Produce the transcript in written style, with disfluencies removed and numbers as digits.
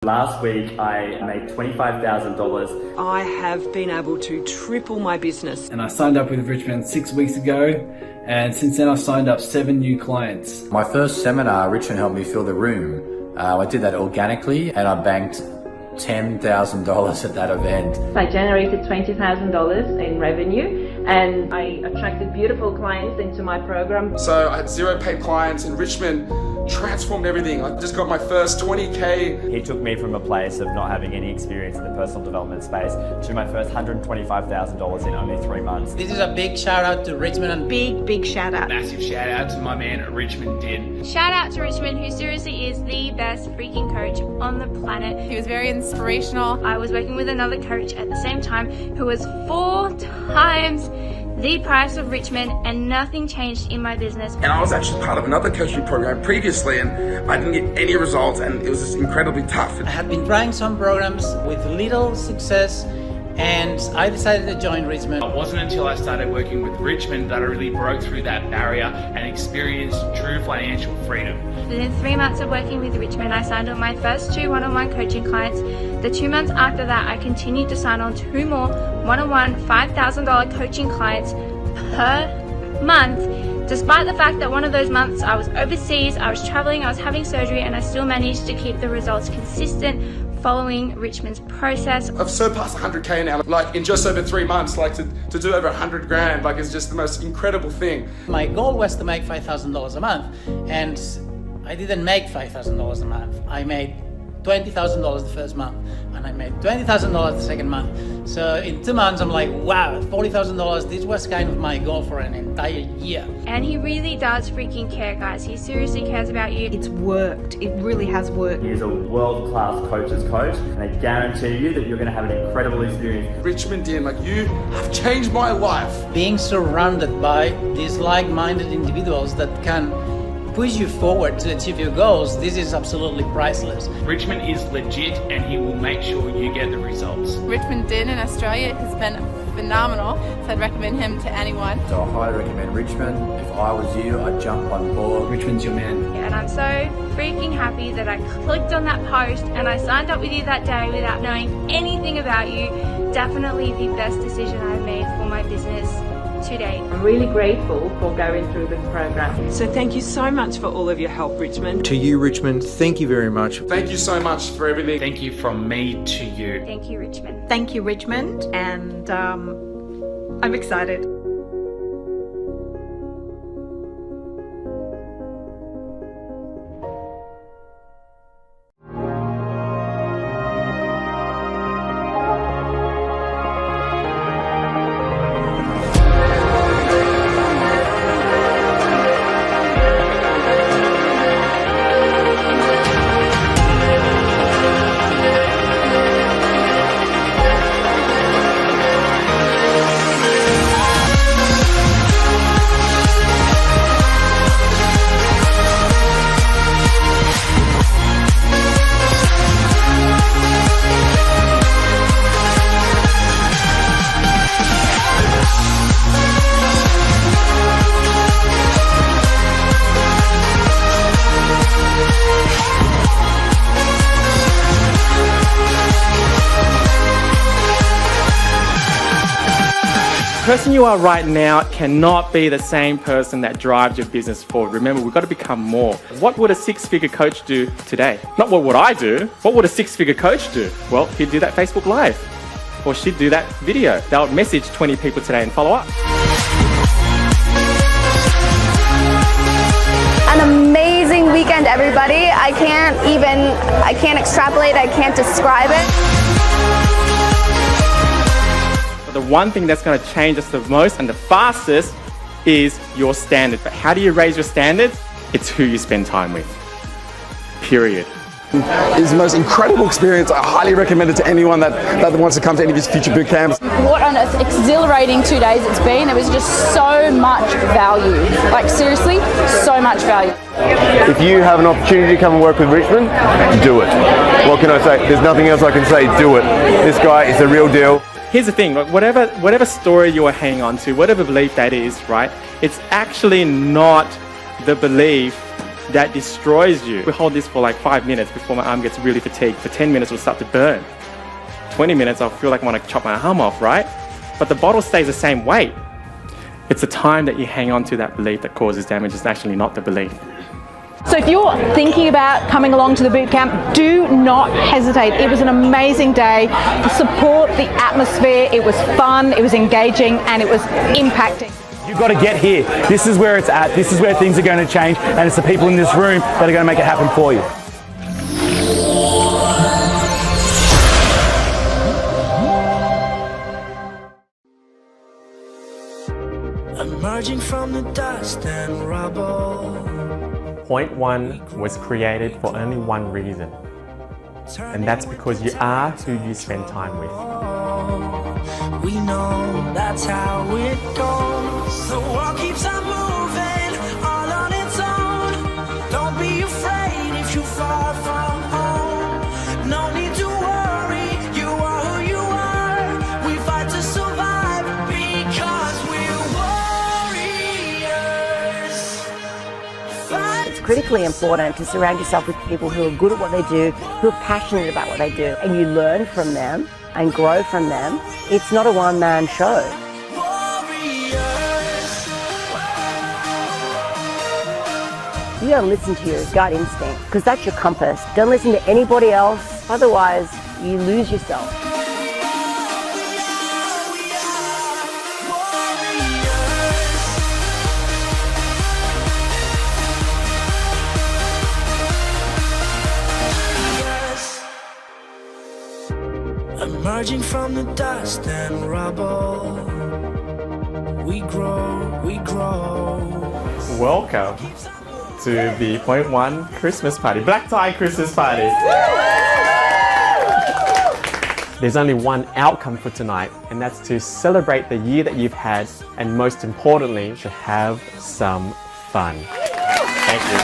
Last week I made $25,000. I have been able to triple my business. And I signed up with Richmond 6 weeks ago, and since then I've signed up 7 new clients. My first seminar, Richmond helped me fill the room. I did that organically and I banked $10,000 at that event. I generated $20,000 in revenue and I attracted beautiful clients into my program. So I had 0 paid clients and Richmond transformed everything. I just got my first 20K. He took me from a place of not having any experience in the personal development space to my first $125,000 in only 3 months. This is a big shout out to Richmond and big shout out. Massive shout out to my man Richmond Din. Shout out to Richmond, who seriously is the best freaking coach on the planet. He was very inspirational. I was working with another coach at the same time who was 4 times the price of Richmond, and nothing changed in my business. And I was actually part of another coaching program previously and I didn't get any results and it was just incredibly tough. I had been trying some programs with little success and I decided to join Richmond. It wasn't until I started working with Richmond that I really broke through that barrier and experienced true financial freedom. Within 3 months of working with Richmond, I signed on my first 2 one-on-one coaching clients. The 2 months after that, I continued to sign on 2 more one-on-one $5,000 coaching clients per month. Despite the fact that one of those months I was overseas, I was traveling, I was having surgery, and I still managed to keep the results consistent following Richmond's process. I've surpassed 100K now, like in just over 3 months, like to do over 100 grand, like it's just the most incredible thing. My goal was to make $5,000 a month and I didn't make $5,000 a month. I made $20,000 the first month and I made $20,000 the second month. So in 2 months I'm like, wow, $40,000. This was kind of my goal for an entire year. And he really does freaking care, guys. He seriously cares about you. It's worked. It really has worked. He is a world-class coach's coach, and I guarantee you that you're going to have an incredible experience. Richmond Din, like you have changed my life. Being surrounded by these like-minded individuals that can push you forward to achieve your goals, this is absolutely priceless. Richmond is legit and he will make sure you get the results. Richmond Din in Australia has been phenomenal, so I'd recommend him to anyone. So I highly recommend Richmond. If I was you, I'd jump on board. Richmond's your man. And I'm so freaking happy that I clicked on that post and I signed up with you that day without knowing anything about you. Definitely the best decision I've made for my business today. I'm really grateful for going through this program. So thank you so much for all of your help, Richmond. To you, Richmond, thank you very much. Thank you so much for everything. Thank you from me to you. Thank you, Richmond. Thank you, Richmond, and I'm excited. The person you are right now cannot be the same person that drives your business forward. Remember, we've got to become more. What would a 6-figure coach do today? Not what would I do. What would a 6-figure coach do? Well, he'd do that Facebook Live, or she'd do that video. They'll message 20 people today and follow up. An amazing weekend, everybody. I can't extrapolate, I can't describe it. But the one thing that's going to change us the most and the fastest is your standard. But how do you raise your standards? It's who you spend time with. Period. It's the most incredible experience. I highly recommend it to anyone that wants to come to any of his future boot camps. What an exhilarating 2 days it's been. There was just so much value. Like seriously, so much value. If you have an opportunity to come and work with Richmond, do it. What can I say? There's nothing else I can say. Do it. This guy is the real deal. Here's the thing, like whatever story you are hanging on to, whatever belief that is, right? It's actually not the belief that destroys you. We hold this for like 5 minutes before my arm gets really fatigued. For 10 minutes, it'll start to burn. 20 minutes, I'll feel like I want to chop my arm off, right? But the bottle stays the same weight. It's the time that you hang on to that belief that causes damage. It's actually not the belief. So if you're thinking about coming along to the boot camp, do not hesitate. It was an amazing day. The support, the atmosphere, it was fun, it was engaging, and it was impacting. You've got to get here. This is where it's at. This is where things are going to change, and it's the people in this room that are going to make it happen for you. Emerging from the dust and rubble. Point one was created for only one reason, and that's because you are who you spend time with. We know that's how it goes. The world keeps on moving, all on its own. Don't be afraid if you fall from home. No need to worry, you are who you are. We fight to survive because we're warriors. It's critically important to surround yourself with people who are good at what they do, who are passionate about what they do, and you learn from them and grow from them. It's not a one-man show. You gotta listen to your gut instinct, because that's your compass. Don't listen to anybody else, otherwise you lose yourself. Emerging from the dust and rubble, we grow, we grow. Welcome to the Point One Christmas party, black tie Christmas party. There's only one outcome for tonight, and that's to celebrate the year that you've had, and most importantly, to have some fun. Thank you.